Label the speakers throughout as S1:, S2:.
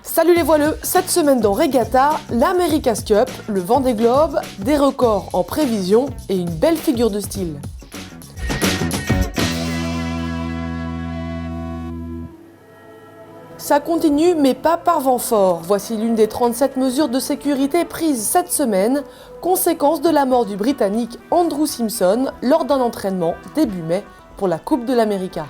S1: Salut les voileux, cette semaine dans Regatta, l'America's Cup, le Vendée Globe, des records en prévision et une belle figure de style. Ça continue mais pas par vent fort. Voici l'une des 37 mesures de sécurité prises cette semaine, conséquence de la mort du Britannique Andrew Simpson lors d'un entraînement début mai pour la Coupe de l'America.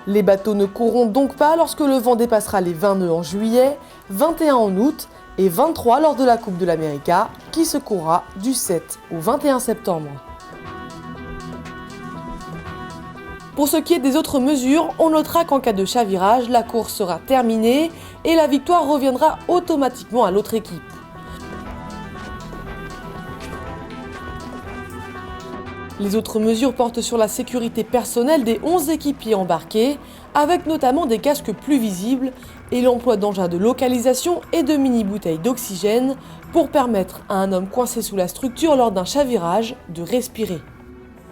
S1: Les bateaux ne courront donc pas lorsque le vent dépassera les 20 nœuds en juillet, 21 en août et 23 lors de la Coupe de l'America qui se courra du 7 au 21 septembre. Pour ce qui est des autres mesures, on notera qu'en cas de chavirage, la course sera terminée et la victoire reviendra automatiquement à l'autre équipe. Les autres mesures portent sur la sécurité personnelle des 11 équipiers embarqués, avec notamment des casques plus visibles et l'emploi d'engins de localisation et de mini-bouteilles d'oxygène pour permettre à un homme coincé sous la structure lors d'un chavirage de respirer.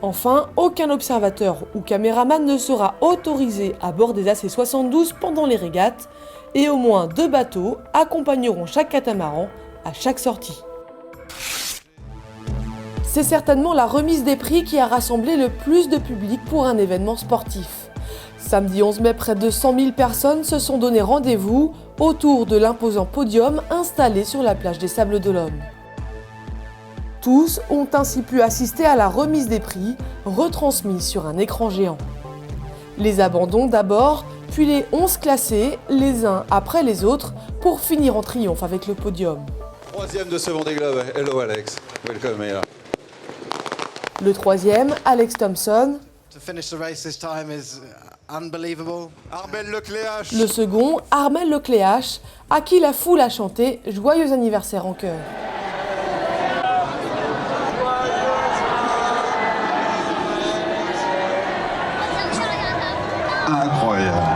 S1: Enfin, aucun observateur ou caméraman ne sera autorisé à bord des AC-72 pendant les régates et au moins 2 bateaux accompagneront chaque catamaran à chaque sortie. C'est certainement la remise des prix qui a rassemblé le plus de public pour un événement sportif. Samedi 11 mai, près de 100 000 personnes se sont donné rendez-vous autour de l'imposant podium installé sur la plage des Sables d'Olonne. Tous ont ainsi pu assister à la remise des prix, retransmise sur un écran géant. Les abandons d'abord, puis les 11 classés, les uns après les autres, pour finir en triomphe avec le podium.
S2: Troisième de ce Vendée Globe. Hello Alex, welcome here.
S1: Le troisième, Alex Thompson.
S3: To finish the race this time is unbelievable.
S2: Armel Lecléache.
S1: Le second, Armel Lecléache, à qui la foule a chanté « Joyeux anniversaire » en chœur.
S2: Incroyable.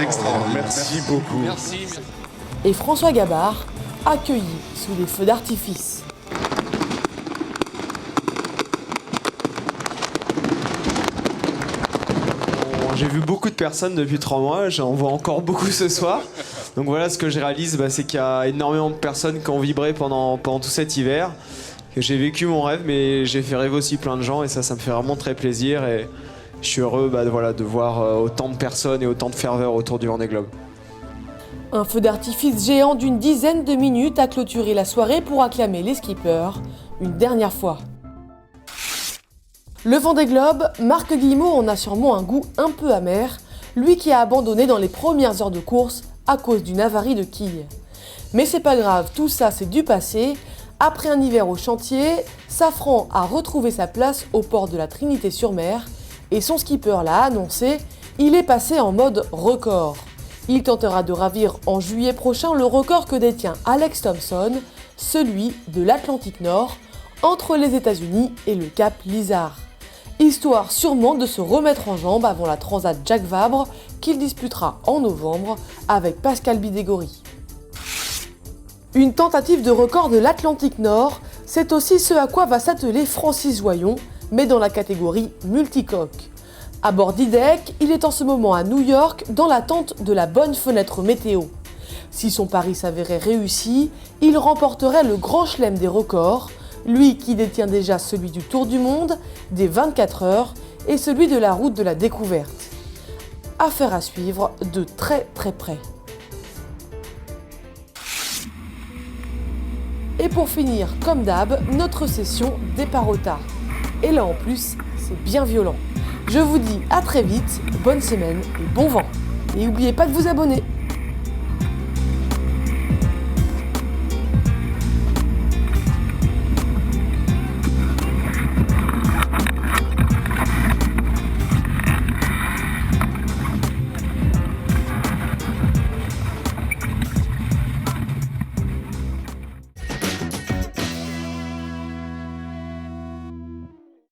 S2: Extraordinaire. Merci beaucoup.
S4: Merci.
S1: Et François Gabard, accueilli sous les feux d'artifice.
S4: J'ai vu beaucoup de personnes depuis 3 mois, j'en vois encore beaucoup ce soir. Donc voilà, ce que je réalise, c'est qu'il y a énormément de personnes qui ont vibré pendant tout cet hiver. Que j'ai vécu mon rêve, mais j'ai fait rêver aussi plein de gens et ça me fait vraiment très plaisir. Et je suis heureux de voir autant de personnes et autant de ferveur autour du Vendée Globe.
S1: Un feu d'artifice géant d'une dizaine de minutes a clôturé la soirée pour acclamer les skippers une dernière fois. Le Vendée Globe, Marc Guillemot en a sûrement un goût un peu amer, lui qui a abandonné dans les premières heures de course à cause d'une avarie de quille. Mais c'est pas grave, tout ça c'est du passé. Après un hiver au chantier, Safran a retrouvé sa place au port de la Trinité-sur-Mer et son skipper l'a annoncé, il est passé en mode record. Il tentera de ravir en juillet prochain le record que détient Alex Thompson, celui de l'Atlantique Nord, entre les États-Unis et le Cap Lizard. Histoire sûrement de se remettre en jambe avant la Transat Jacques Vabre qu'il disputera en novembre avec Pascal Bidégory. Une tentative de record de l'Atlantique Nord, c'est aussi ce à quoi va s'atteler Francis Joyon, mais dans la catégorie multicoque. À bord d'E-Deck, il est en ce moment à New York dans l'attente de la bonne fenêtre météo. Si son pari s'avérait réussi, il remporterait le grand chelem des records, lui qui détient déjà celui du Tour du Monde, des 24 heures et celui de la route de la découverte. Affaire à suivre de très très près. Et pour finir, comme d'hab, notre session départ au tard. Et là en plus, c'est bien violent. Je vous dis à très vite, bonne semaine et bon vent. Et n'oubliez pas de vous abonner.